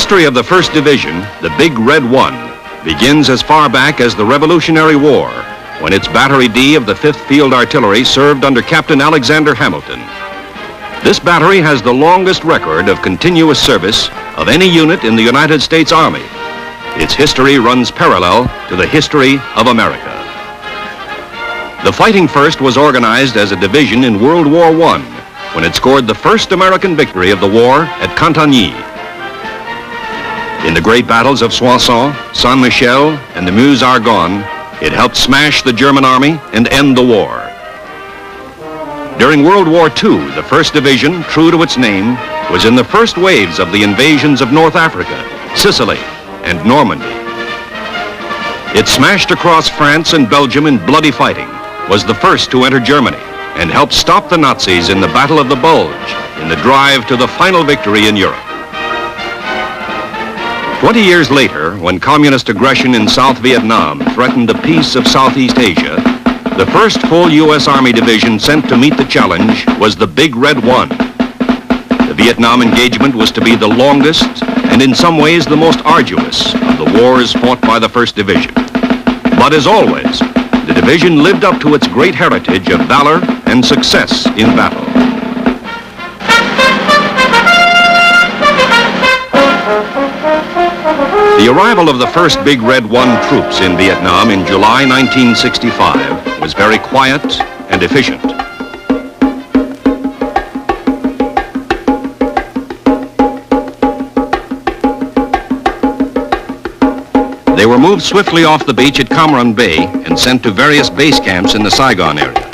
history of the 1st Division, the Big Red One, begins as far back as the Revolutionary War, when its Battery D of the 5th Field Artillery served under Captain Alexander Hamilton. This battery has the longest record of continuous service of any unit in the United States Army. Its history runs parallel to the history of America. The Fighting First was organized as a division in World War I, when it scored the first American victory of the war at Cantigny. In the great battles of Soissons, Saint-Michel, and the Meuse-Argonne, it helped smash the German army and end the war. During World War II, the 1st Division, true to its name, was in the first waves of the invasions of North Africa, Sicily, and Normandy. It smashed across France and Belgium in bloody fighting, was the first to enter Germany, and helped stop the Nazis in the Battle of the Bulge, in the drive to the final victory in Europe. 20 years later, when communist aggression in South Vietnam threatened the peace of Southeast Asia, the first full U.S. Army division sent to meet the challenge was the Big Red One. The Vietnam engagement was to be the longest and in some ways the most arduous of the wars fought by the 1st Division. But as always, the division lived up to its great heritage of valor and success in battle. The arrival of the first Big Red One troops in Vietnam in July 1965 was very quiet and efficient. They were moved swiftly off the beach at Cam Ranh Bay and sent to various base camps in the Saigon area.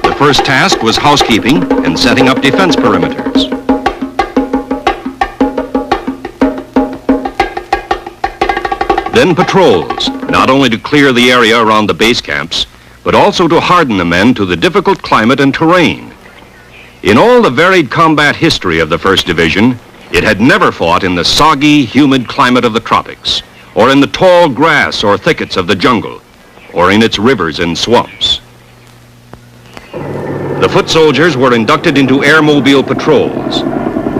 The first task was housekeeping and setting up defense perimeters. Then patrols, not only to clear the area around the base camps, but also to harden the men to the difficult climate and terrain. In all the varied combat history of the 1st Division, it had never fought in the soggy, humid climate of the tropics, or in the tall grass or thickets of the jungle, or in its rivers and swamps. The foot soldiers were inducted into airmobile patrols.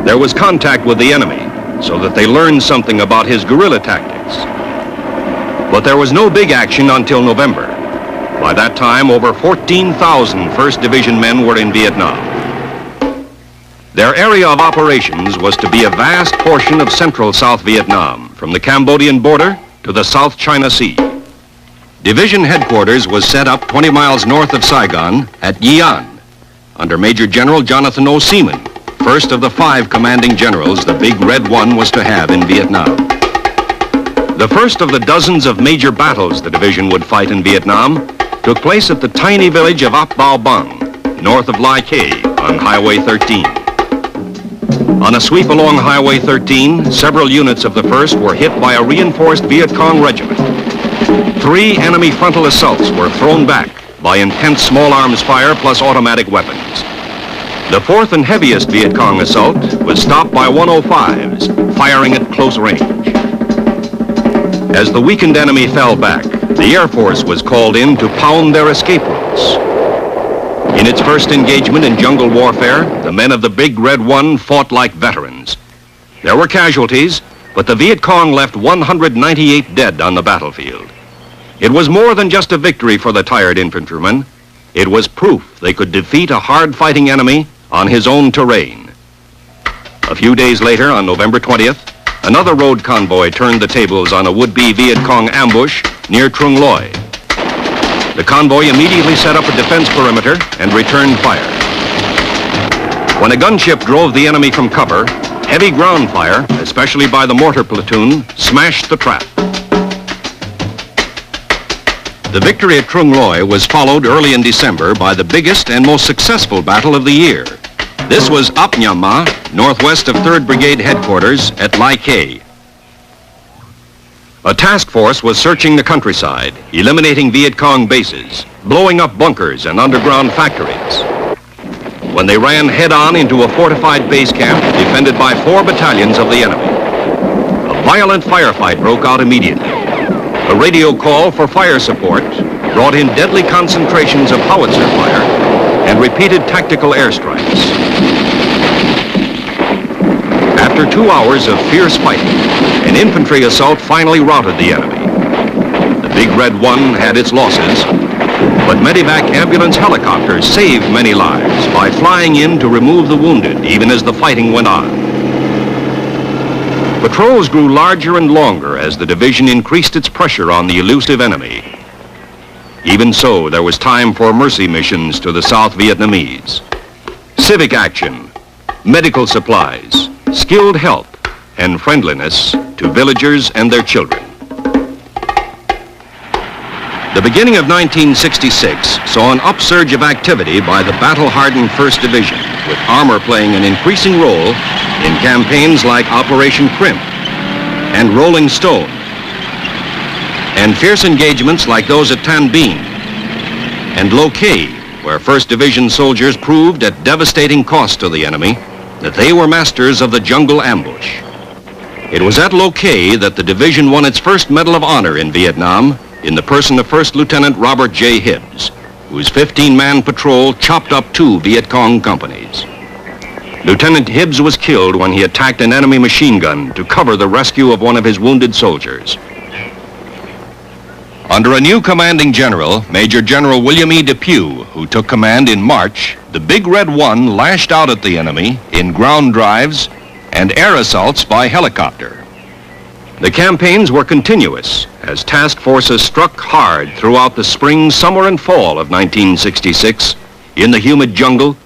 There was contact with the enemy, so that they learned something about his guerrilla tactics. But there was no big action until November. By that time, over 14,000 1st Division men were in Vietnam. Their area of operations was to be a vast portion of central South Vietnam, from the Cambodian border to the South China Sea. Division headquarters was set up 20 miles north of Saigon at Ye An, under Major General Jonathan O. Seaman, first of the 5 commanding generals the Big Red One was to have in Vietnam. The first of the dozens of major battles the division would fight in Vietnam took place at the tiny village of Ap Bao Bang, north of Lai Khe on Highway 13. On a sweep along Highway 13, several units of the 1st were hit by a reinforced Vietcong regiment. 3 enemy frontal assaults were thrown back by intense small arms fire plus automatic weapons. The 4th and heaviest Vietcong assault was stopped by 105s, firing at close range. As the weakened enemy fell back, the Air Force was called in to pound their escape routes. In its first engagement in jungle warfare, the men of the Big Red One fought like veterans. There were casualties, but the Viet Cong left 198 dead on the battlefield. It was more than just a victory for the tired infantrymen. It was proof they could defeat a hard-fighting enemy on his own terrain. A few days later, on November 20th, another road convoy turned the tables on a would-be Viet Cong ambush near Trung Loi. The convoy immediately set up a defense perimeter and returned fire. When a gunship drove the enemy from cover, heavy ground fire, especially by the mortar platoon, smashed the trap. The victory at Trung Loi was followed early in December by the biggest and most successful battle of the year. This was Ap Nham Ma, northwest of 3rd Brigade headquarters at Lai Khe. A task force was searching the countryside, eliminating Viet Cong bases, blowing up bunkers and underground factories. When they ran head-on into a fortified base camp defended by 4 battalions of the enemy. A violent firefight broke out immediately. A radio call for fire support brought in deadly concentrations of howitzer fire and repeated tactical airstrikes. After 2 hours of fierce fighting, an infantry assault finally routed the enemy. The Big Red One had its losses, but medevac ambulance helicopters saved many lives by flying in to remove the wounded even as the fighting went on. Patrols grew larger and longer as the division increased its pressure on the elusive enemy. Even so, there was time for mercy missions to the South Vietnamese. Civic action, medical supplies, skilled help, and friendliness to villagers and their children. The beginning of 1966 saw an upsurge of activity by the battle-hardened 1st Division, with armor playing an increasing role in campaigns like Operation Crimp and Rolling Stone, and fierce engagements like those at Tan Binh and Lo Cai, where 1st Division soldiers proved at devastating cost to the enemy that they were masters of the jungle ambush. It was at Lo Cai that the division won its first Medal of Honor in Vietnam in the person of 1st Lieutenant Robert J. Hibbs, whose 15-man patrol chopped up 2 Vietcong companies. Lieutenant Hibbs was killed when he attacked an enemy machine gun to cover the rescue of one of his wounded soldiers. Under a new commanding general, Major General William E. Depew, who took command in March, the Big Red One lashed out at the enemy in ground drives and air assaults by helicopter. The campaigns were continuous as task forces struck hard throughout the spring, summer, and fall of 1966 in the humid jungle,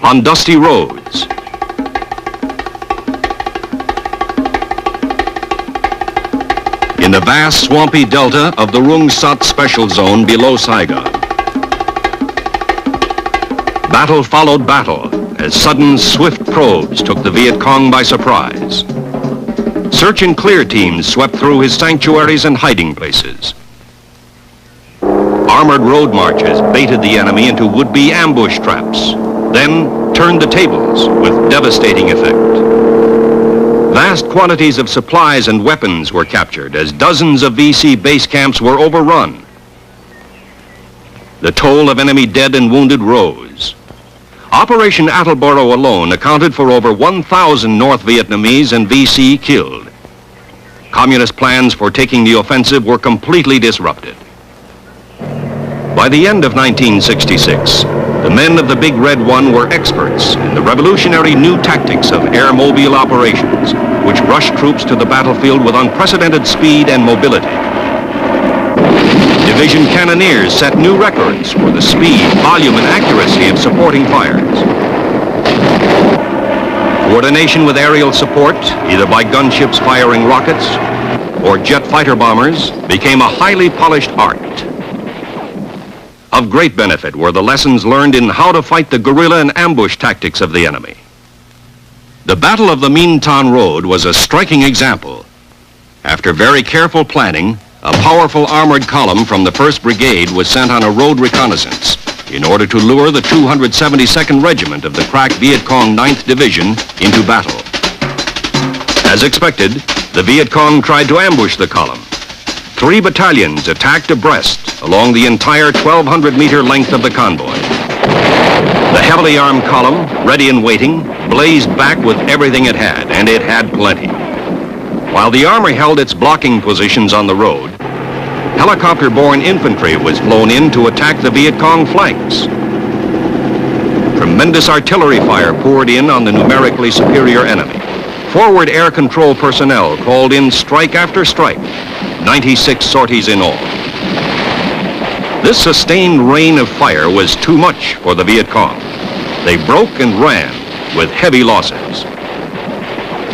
on dusty roads, in the vast swampy delta of the Rung Sat Special Zone below Saigon. Battle followed battle as sudden, swift probes took the Viet Cong by surprise. Search and clear teams swept through his sanctuaries and hiding places. Armored road marches baited the enemy into would-be ambush traps, then turned the tables with devastating effect. Vast quantities of supplies and weapons were captured as dozens of VC base camps were overrun. The toll of enemy dead and wounded rose. Operation Attleboro alone accounted for over 1,000 North Vietnamese and VC killed. Communist plans for taking the offensive were completely disrupted. By the end of 1966, the men of the Big Red One were experts in the revolutionary new tactics of air-mobile operations, which rushed troops to the battlefield with unprecedented speed and mobility. Division cannoneers set new records for the speed, volume, and accuracy of supporting fires. Coordination with aerial support, either by gunships firing rockets or jet fighter bombers, became a highly polished art. Of great benefit were the lessons learned in how to fight the guerrilla and ambush tactics of the enemy. The Battle of the Minh Thanh Road was a striking example. After very careful planning, a powerful armored column from the 1st Brigade was sent on a road reconnaissance in order to lure the 272nd Regiment of the crack Viet Cong 9th Division into battle. As expected, the Viet Cong tried to ambush the column. 3 battalions attacked abreast along the entire 1,200-meter length of the convoy. The heavily armed column, ready and waiting, blazed back with everything it had, and it had plenty. While the army held its blocking positions on the road, helicopter-borne infantry was flown in to attack the Viet Cong flanks. Tremendous artillery fire poured in on the numerically superior enemy. Forward air control personnel called in strike after strike, 96 sorties in all. This sustained rain of fire was too much for the Viet Cong. They broke and ran with heavy losses.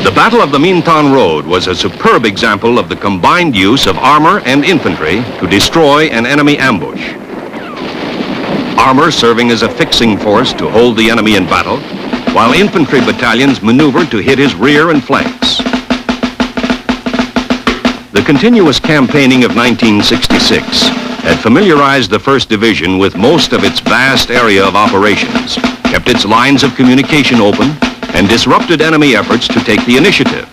The Battle of the Minh Thanh Road was a superb example of the combined use of armor and infantry to destroy an enemy ambush. Armor serving as a fixing force to hold the enemy in battle, while infantry battalions maneuvered to hit his rear and flanks. The continuous campaigning of 1966 had familiarized the 1st Division with most of its vast area of operations, kept its lines of communication open, and disrupted enemy efforts to take the initiative.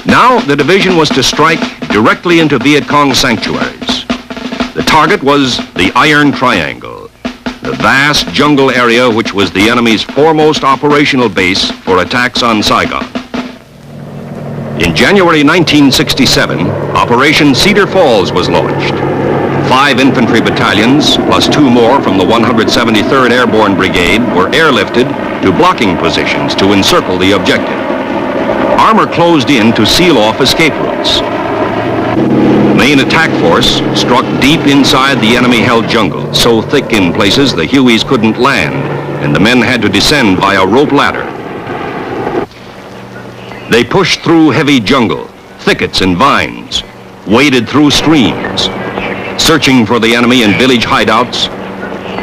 Now the division was to strike directly into Viet Cong sanctuaries. The target was the Iron Triangle, the vast jungle area which was the enemy's foremost operational base for attacks on Saigon. In January 1967, Operation Cedar Falls was launched. 5 infantry battalions, plus 2 more from the 173rd Airborne Brigade, were airlifted to blocking positions to encircle the objective. Armor closed in to seal off escape routes. The main attack force struck deep inside the enemy-held jungle, so thick in places the Hueys couldn't land, and the men had to descend via rope ladder. They pushed through heavy jungle, thickets and vines, waded through streams, searching for the enemy in village hideouts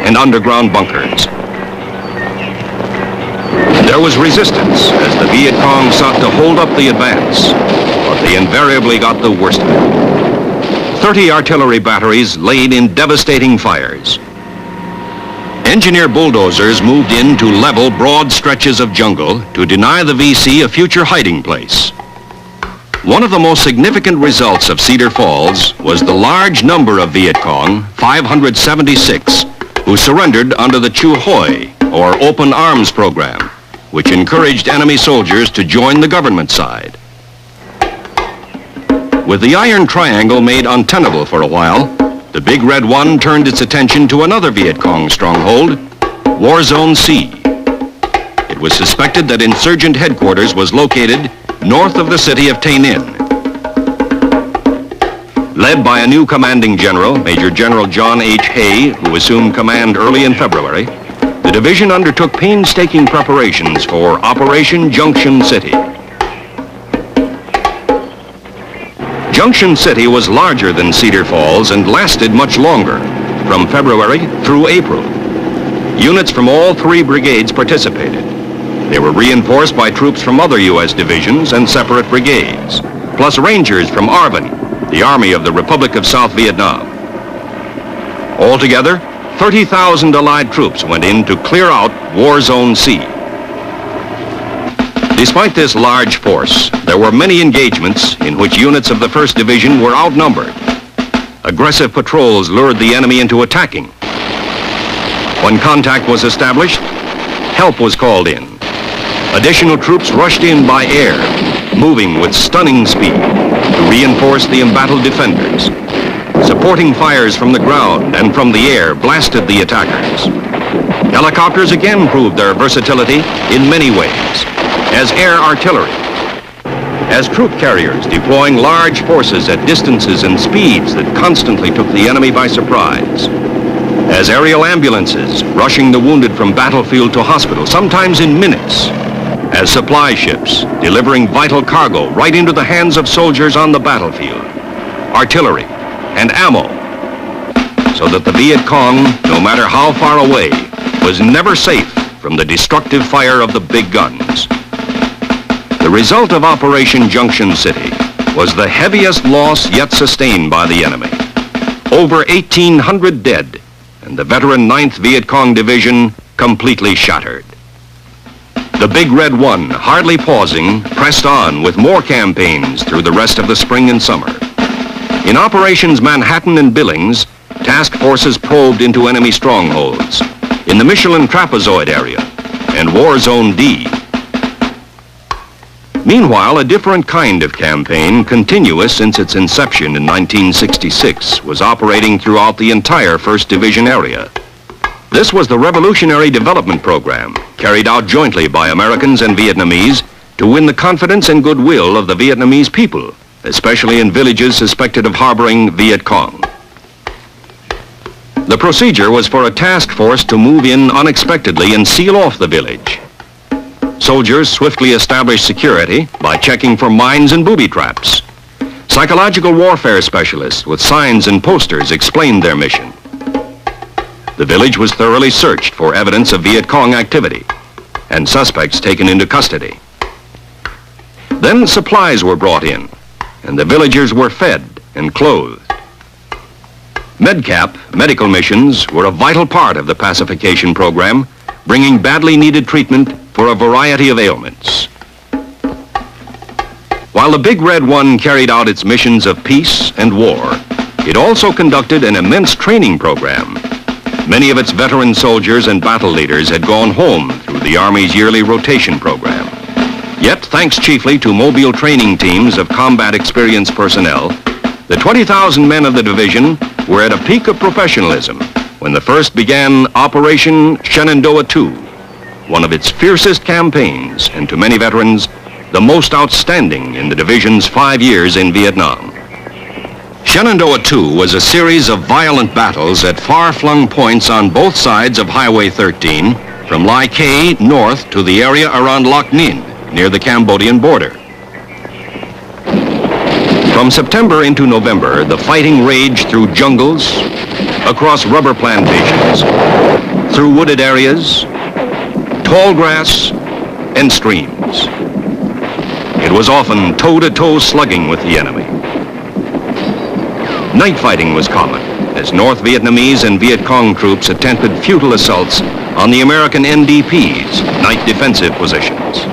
and underground bunkers. There was resistance as the Vietcong sought to hold up the advance, but they invariably got the worst of it. 30 artillery batteries laid in devastating fires. Engineer bulldozers moved in to level broad stretches of jungle to deny the VC a future hiding place. One of the most significant results of Cedar Falls was the large number of Vietcong, 576, who surrendered under the Chu Hoi, or Open Arms Program, which encouraged enemy soldiers to join the government side. With the Iron Triangle made untenable for a while, the Big Red One turned its attention to another Vietcong stronghold, War Zone C. It was suspected that insurgent headquarters was located north of the city of Tay Ninh. Led by a new commanding general, Major General John H. Hay, who assumed command early in February, the division undertook painstaking preparations for Operation Junction City. Junction City was larger than Cedar Falls and lasted much longer, from February through April. Units from all 3 brigades participated. They were reinforced by troops from other U.S. divisions and separate brigades, plus Rangers from ARVN, the Army of the Republic of South Vietnam. Altogether, 30,000 Allied troops went in to clear out War Zone C. Despite this large force, there were many engagements in which units of the 1st Division were outnumbered. Aggressive patrols lured the enemy into attacking. When contact was established, help was called in. Additional troops rushed in by air, moving with stunning speed to reinforce the embattled defenders. Supporting fires from the ground and from the air blasted the attackers. Helicopters again proved their versatility in many ways, as air artillery, as troop carriers deploying large forces at distances and speeds that constantly took the enemy by surprise, as aerial ambulances rushing the wounded from battlefield to hospital, sometimes in minutes, as supply ships delivering vital cargo right into the hands of soldiers on the battlefield, artillery and ammo, so that the Vietcong, no matter how far away, was never safe from the destructive fire of the big guns. The result of Operation Junction City was the heaviest loss yet sustained by the enemy. Over 1,800 dead, and the veteran 9th Vietcong Division completely shattered. The Big Red One, hardly pausing, pressed on with more campaigns through the rest of the spring and summer. In Operations Manhattan and Billings, task forces probed into enemy strongholds in the Michelin Trapezoid area and War Zone D. Meanwhile, a different kind of campaign, continuous since its inception in 1966, was operating throughout the entire 1st Division area. This was the Revolutionary Development Program, carried out jointly by Americans and Vietnamese to win the confidence and goodwill of the Vietnamese people, especially in villages suspected of harboring Viet Cong. The procedure was for a task force to move in unexpectedly and seal off the village. Soldiers swiftly established security by checking for mines and booby traps. Psychological warfare specialists with signs and posters explained their mission. The village was thoroughly searched for evidence of Viet Cong activity and suspects taken into custody. Then supplies were brought in, and the villagers were fed and clothed. MedCap, medical missions, were a vital part of the pacification program, bringing badly needed treatment for a variety of ailments. While the Big Red One carried out its missions of peace and war, it also conducted an immense training program. Many of its veteran soldiers and battle leaders had gone home through the Army's yearly rotation program. Yet, thanks chiefly to mobile training teams of combat experienced personnel, the 20,000 men of the division were at a peak of professionalism when the first began Operation Shenandoah II, one of its fiercest campaigns, and to many veterans, the most outstanding in the division's 5 years in Vietnam. Shenandoah II was a series of violent battles at far-flung points on both sides of Highway 13, from Lai Khe north to the area around Loc Ninh, near the Cambodian border. From September into November, the fighting raged through jungles, across rubber plantations, through wooded areas, tall grass, and streams. It was often toe-to-toe slugging with the enemy. Night fighting was common, as North Vietnamese and Vietcong troops attempted futile assaults on the American NDP's night defensive positions.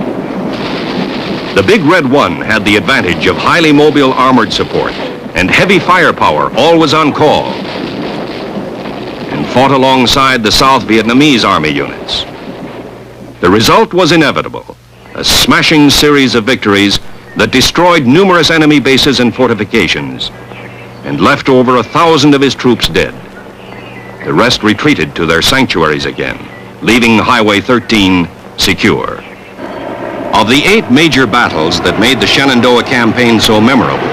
The Big Red One had the advantage of highly mobile armored support and heavy firepower always on call, and fought alongside the South Vietnamese Army units. The result was inevitable, a smashing series of victories that destroyed numerous enemy bases and fortifications and left over 1,000 of his troops dead. The rest retreated to their sanctuaries again, leaving Highway 13 secure. Of the 8 major battles that made the Shenandoah campaign so memorable,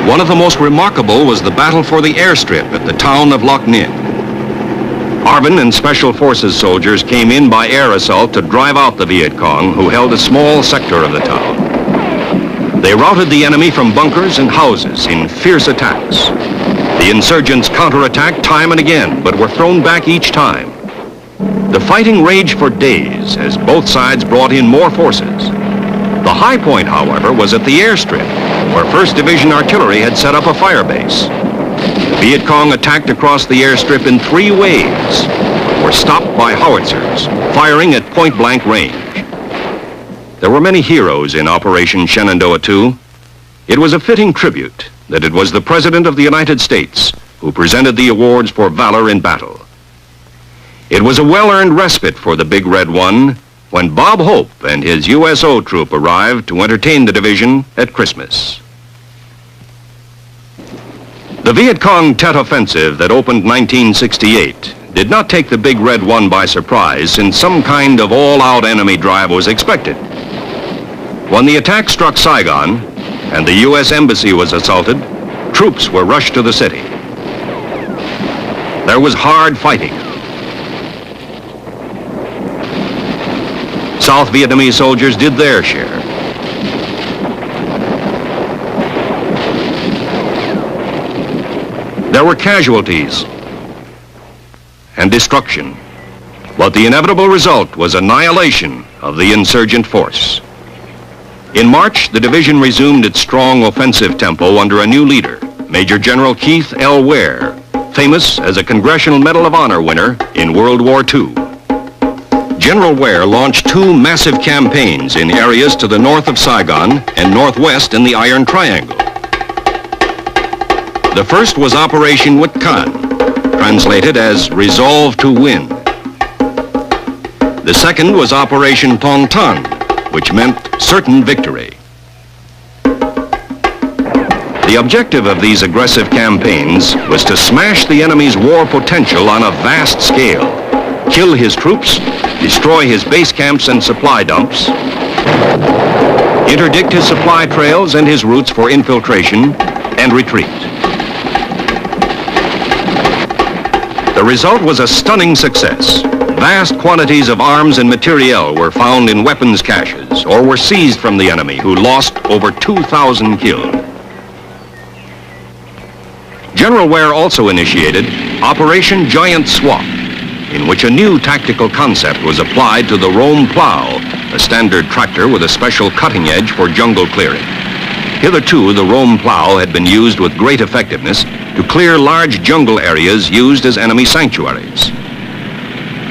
one of the most remarkable was the battle for the airstrip at the town of Loc Ninh. ARVN and Special Forces soldiers came in by air assault to drive out the Vietcong, who held a small sector of the town. They routed the enemy from bunkers and houses in fierce attacks. The insurgents counterattacked time and again, but were thrown back each time. The fighting raged for days as both sides brought in more forces. The high point, however, was at the airstrip, where 1st Division Artillery had set up a fire base. The Vietcong attacked across the airstrip in 3 waves, but were stopped by howitzers, firing at point-blank range. There were many heroes in Operation Shenandoah II. It was a fitting tribute that it was the President of the United States who presented the awards for valor in battle. It was a well-earned respite for the Big Red One when Bob Hope and his USO troop arrived to entertain the division at Christmas. The Vietcong Tet Offensive that opened 1968 did not take the Big Red One by surprise, since some kind of all-out enemy drive was expected. When the attack struck Saigon and the U.S. Embassy was assaulted, troops were rushed to the city. There was hard fighting. South Vietnamese soldiers did their share. There were casualties and destruction, but the inevitable result was annihilation of the insurgent force. In March, the division resumed its strong offensive tempo under a new leader, Major General Keith L. Ware, famous as a Congressional Medal of Honor winner in World War II. General Ware launched 2 massive campaigns in areas to the north of Saigon and northwest in the Iron Triangle. The first was Operation Vietcong, translated as Resolve to Win. The second was Operation Tong Tan, which meant certain victory. The objective of these aggressive campaigns was to smash the enemy's war potential on a vast scale, kill his troops, destroy his base camps and supply dumps, interdict his supply trails and his routes for infiltration, and retreat. The result was a stunning success. Vast quantities of arms and materiel were found in weapons caches or were seized from the enemy, who lost over 2,000 killed. General Ware also initiated Operation Giant Swamp, in which a new tactical concept was applied to the Rome plow, a standard tractor with a special cutting edge for jungle clearing. Hitherto, the Rome plow had been used with great effectiveness to clear large jungle areas used as enemy sanctuaries.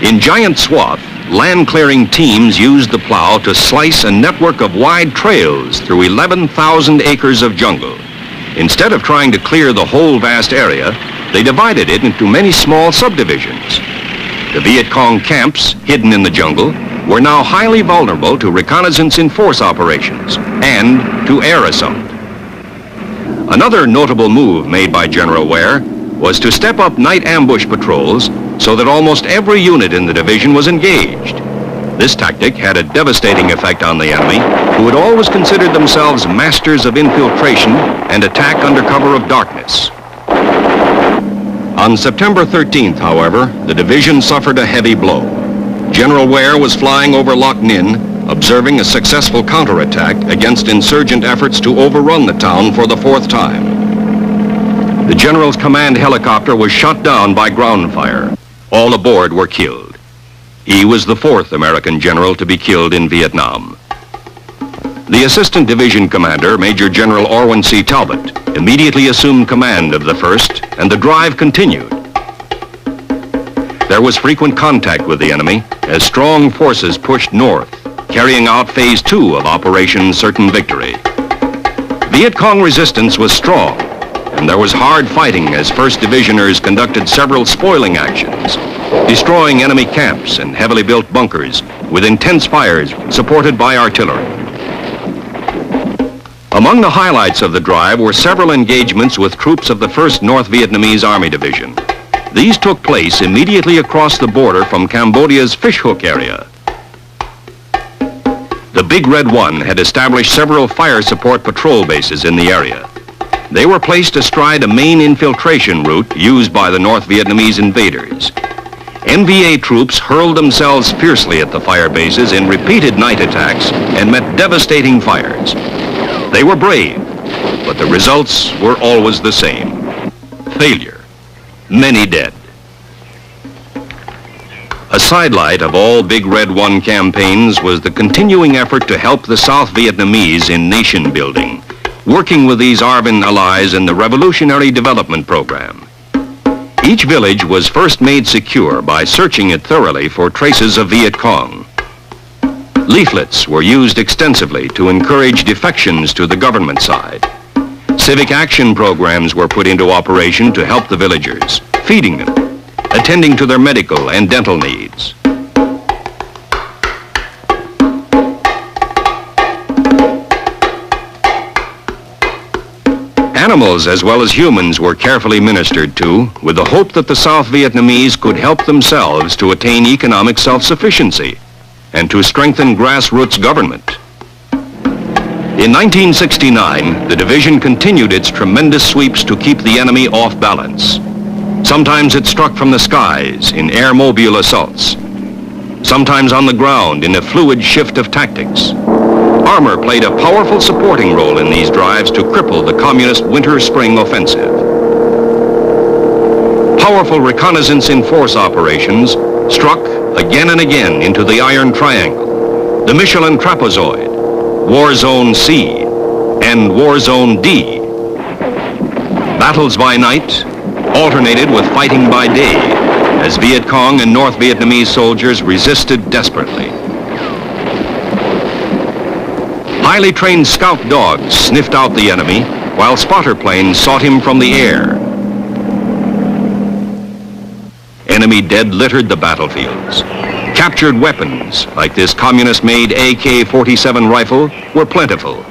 In Giant Swath, land-clearing teams used the plow to slice a network of wide trails through 11,000 acres of jungle. Instead of trying to clear the whole vast area, they divided it into many small subdivisions. The Vietcong camps, hidden in the jungle, were now highly vulnerable to reconnaissance in force operations and to air assault. Another notable move made by General Ware was to step up night ambush patrols so that almost every unit in the division was engaged. This tactic had a devastating effect on the enemy, who had always considered themselves masters of infiltration and attack under cover of darkness. On September 13th, however, the division suffered a heavy blow. General Ware was flying over Loc Ninh, observing a successful counterattack against insurgent efforts to overrun the town for the fourth time. The general's command helicopter was shot down by ground fire. All aboard were killed. He was the fourth American general to be killed in Vietnam. The assistant division commander, Major General Orwin C. Talbot, immediately assumed command of the 1st, and the drive continued. There was frequent contact with the enemy as strong forces pushed north, carrying out Phase 2 of Operation Certain Victory. Vietcong resistance was strong, and there was hard fighting as 1st Divisioners conducted several spoiling actions, destroying enemy camps and heavily built bunkers with intense fires supported by artillery. Among the highlights of the drive were several engagements with troops of the 1st North Vietnamese Army Division. These took place immediately across the border from Cambodia's Fishhook area. The Big Red One had established several fire support patrol bases in the area. They were placed astride a main infiltration route used by the North Vietnamese invaders. NVA troops hurled themselves fiercely at the fire bases in repeated night attacks and met devastating fires. They were brave, but the results were always the same. Failure. Many dead. A sidelight of all Big Red One campaigns was the continuing effort to help the South Vietnamese in nation building, working with these ARVN allies in the Revolutionary Development Program. Each village was first made secure by searching it thoroughly for traces of Viet Cong. Leaflets were used extensively to encourage defections to the government side. Civic action programs were put into operation to help the villagers, feeding them, attending to their medical and dental needs. Animals as well as humans were carefully ministered to with the hope that the South Vietnamese could help themselves to attain economic self-sufficiency and to strengthen grassroots government. In 1969, the division continued its tremendous sweeps to keep the enemy off balance. Sometimes it struck from the skies in air-mobile assaults, sometimes on the ground in a fluid shift of tactics. Armor played a powerful supporting role in these drives to cripple the communist winter-spring offensive. Powerful reconnaissance in force operations struck again and again into the Iron Triangle, the Michelin Trapezoid, War Zone C, and War Zone D. Battles by night alternated with fighting by day as Viet Cong and North Vietnamese soldiers resisted desperately. Highly trained scout dogs sniffed out the enemy while spotter planes sought him from the air. Enemy dead littered the battlefields. Captured weapons, like this communist-made AK-47 rifle, were plentiful.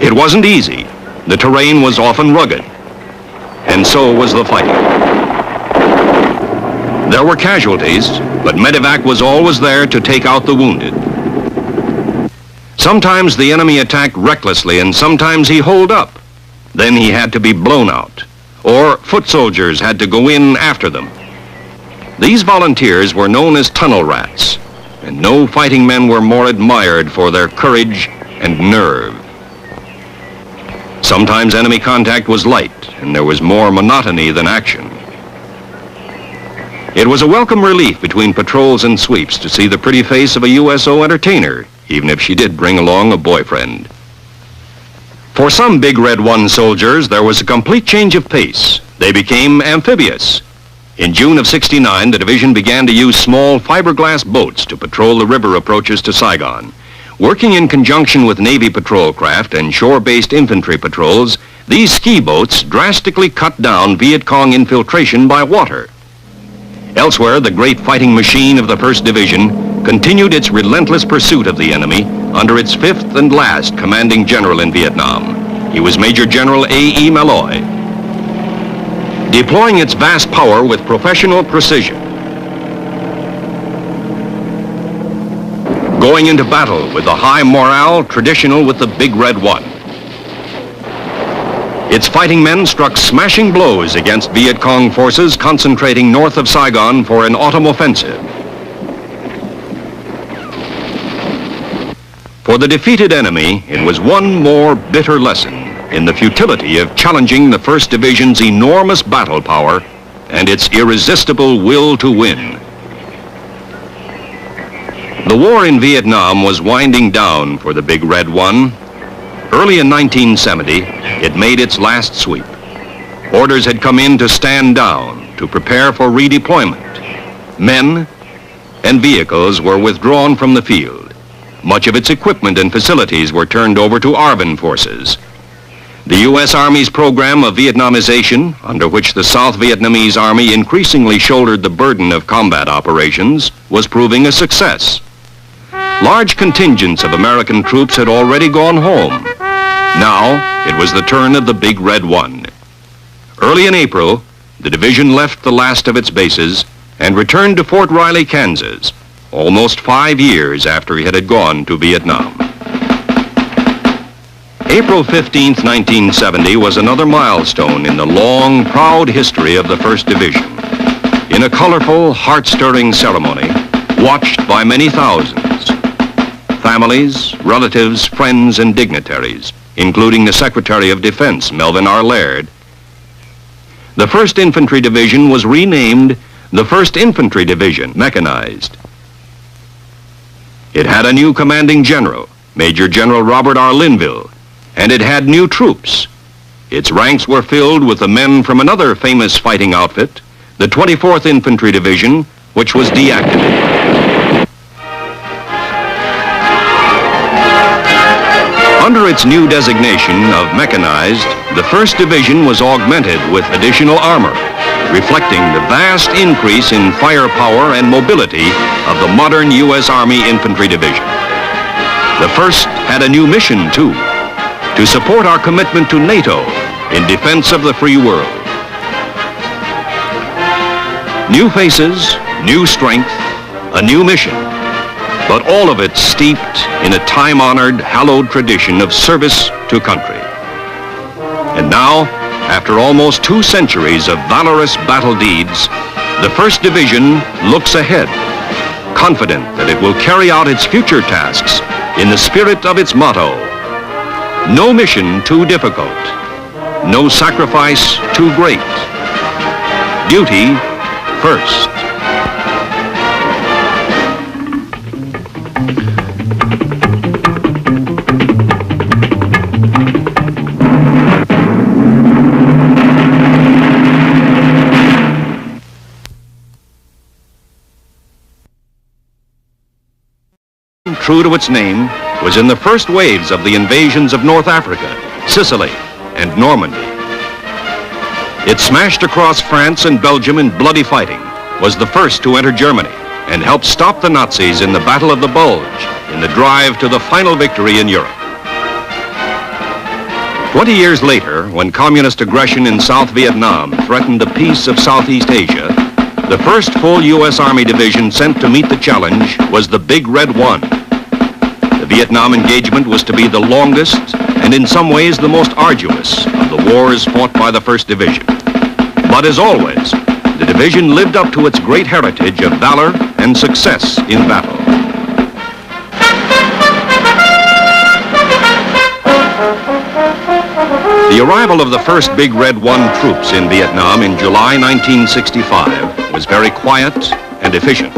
It wasn't easy. The terrain was often rugged, and so was the fighting. There were casualties, but medevac was always there to take out the wounded. Sometimes the enemy attacked recklessly, and sometimes he holed up. Then he had to be blown out, or foot soldiers had to go in after them. These volunteers were known as tunnel rats, and no fighting men were more admired for their courage and nerve. Sometimes enemy contact was light, and there was more monotony than action. It was a welcome relief between patrols and sweeps to see the pretty face of a USO entertainer, even if she did bring along a boyfriend. For some Big Red One soldiers, there was a complete change of pace. They became amphibious. In June of '69, the division began to use small fiberglass boats to patrol the river approaches to Saigon. Working in conjunction with Navy patrol craft and shore-based infantry patrols, these ski boats drastically cut down Viet Cong infiltration by water. Elsewhere, the great fighting machine of the 1st Division continued its relentless pursuit of the enemy under its 5th and last commanding general in Vietnam. He was Major General A.E. Malloy. Deploying its vast power with professional precision, going into battle with the high morale traditional with the Big Red One. Its fighting men struck smashing blows against Vietcong forces concentrating north of Saigon for an autumn offensive. For the defeated enemy, it was one more bitter lesson in the futility of challenging the 1st Division's enormous battle power and its irresistible will to win. The war in Vietnam was winding down for the Big Red One. Early in 1970, it made its last sweep. Orders had come in to stand down, to prepare for redeployment. Men and vehicles were withdrawn from the field. Much of its equipment and facilities were turned over to ARVN forces. The U.S. Army's program of Vietnamization, under which the South Vietnamese Army increasingly shouldered the burden of combat operations, was proving a success. Large contingents of American troops had already gone home. Now, it was the turn of the Big Red One. Early in April, the division left the last of its bases and returned to Fort Riley, Kansas, almost 5 years after it had gone to Vietnam. April 15, 1970 was another milestone in the long, proud history of the 1st Division. In a colorful, heart-stirring ceremony, watched by many thousands, families, relatives, friends, and dignitaries, including the Secretary of Defense, Melvin R. Laird, the 1st Infantry Division was renamed the 1st Infantry Division, mechanized. It had a new commanding general, Major General Robert R. Linville, and it had new troops. Its ranks were filled with the men from another famous fighting outfit, the 24th Infantry Division, which was deactivated. Under its new designation of mechanized, the 1st Division was augmented with additional armor, reflecting the vast increase in firepower and mobility of the modern U.S. Army Infantry Division. The 1st had a new mission, too, to support our commitment to NATO in defense of the free world. New faces, new strength, a new mission, but all of it steeped in a time-honored, hallowed tradition of service to country. And now, after almost 2 centuries of valorous battle deeds, the 1st Division looks ahead, confident that it will carry out its future tasks in the spirit of its motto: no mission too difficult, no sacrifice too great, duty first. True to its name, was in the first waves of the invasions of North Africa, Sicily, and Normandy. It smashed across France and Belgium in bloody fighting, was the first to enter Germany, and helped stop the Nazis in the Battle of the Bulge, in the drive to the final victory in Europe. 20 years later, when communist aggression in South Vietnam threatened the peace of Southeast Asia, the first full U.S. Army division sent to meet the challenge was the Big Red One. The Vietnam engagement was to be the longest and in some ways the most arduous of the wars fought by the 1st Division. But as always, the division lived up to its great heritage of valor and success in battle. The arrival of the first Big Red One troops in Vietnam in July 1965 was very quiet and efficient.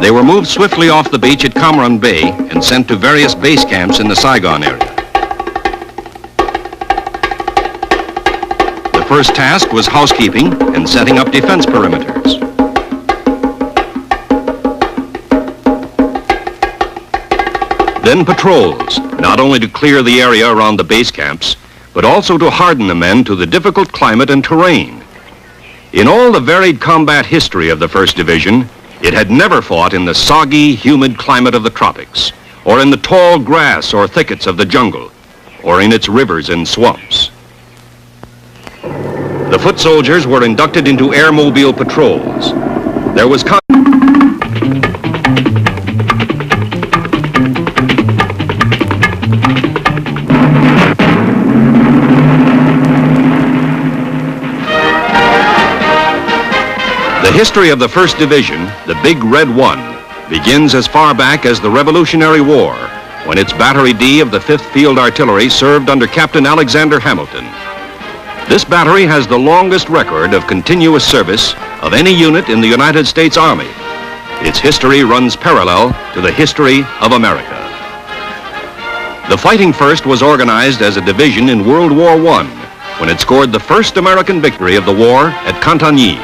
They were moved swiftly off the beach at Cam Ranh Bay and sent to various base camps in the Saigon area. The first task was housekeeping and setting up defense perimeters. Then patrols, not only to clear the area around the base camps, but also to harden the men to the difficult climate and terrain. In all the varied combat history of the 1st Division, it had never fought in the soggy, humid climate of the tropics, or in the tall grass or thickets of the jungle, or in its rivers and swamps. The foot soldiers were inducted into airmobile patrols. There was The history of the 1st Division, the Big Red One, begins as far back as the Revolutionary War, when its Battery D of the 5th Field Artillery served under Captain Alexander Hamilton. This battery has the longest record of continuous service of any unit in the United States Army. Its history runs parallel to the history of America. The Fighting First was organized as a division in World War I, when it scored the first American victory of the war at Cantigny.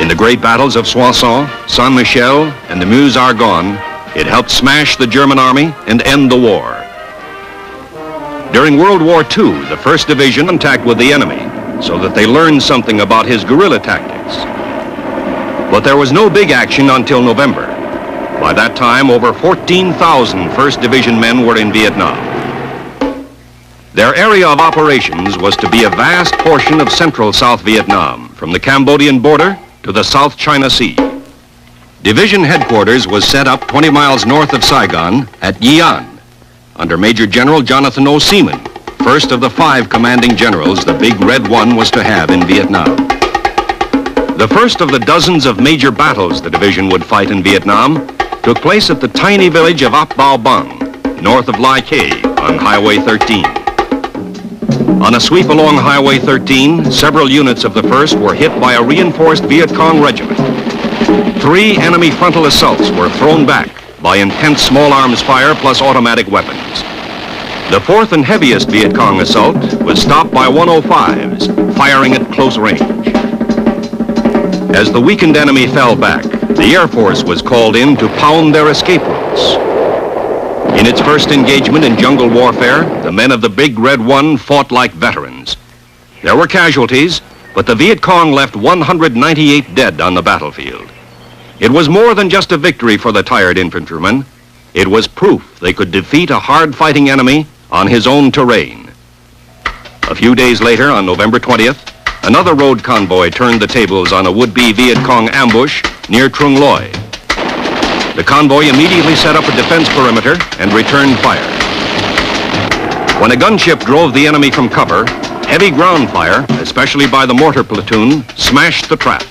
In the great battles of Soissons, Saint-Michel, and the Meuse-Argonne, it helped smash the German army and end the war. During World War II, the 1st Division attacked with the enemy so that they learned something about his guerrilla tactics. But there was no big action until November. By that time, over 14,000 1st Division men were in Vietnam. Their area of operations was to be a vast portion of central South Vietnam, from the Cambodian border to the South China Sea. Division headquarters was set up 20 miles north of Saigon at Ye An, under Major General Jonathan O. Seaman, first of the 5 commanding generals the Big Red One was to have in Vietnam. The first of the dozens of major battles the division would fight in Vietnam took place at the tiny village of Ap Bao Bang, north of Lai Khe on Highway 13. On a sweep along Highway 13, several units of the 1st were hit by a reinforced Vietcong regiment. 3 enemy frontal assaults were thrown back by intense small arms fire plus automatic weapons. The 4th and heaviest Vietcong assault was stopped by 105s, firing at close range. As the weakened enemy fell back, the Air Force was called in to pound their escape routes. In its first engagement in jungle warfare, the men of the Big Red One fought like veterans. There were casualties, but the Viet Cong left 198 dead on the battlefield. It was more than just a victory for the tired infantrymen. It was proof they could defeat a hard-fighting enemy on his own terrain. A few days later, on November 20th, another road convoy turned the tables on a would-be Viet Cong ambush near Trung Loi. The convoy immediately set up a defense perimeter and returned fire. When a gunship drove the enemy from cover, heavy ground fire, especially by the mortar platoon, smashed the trap.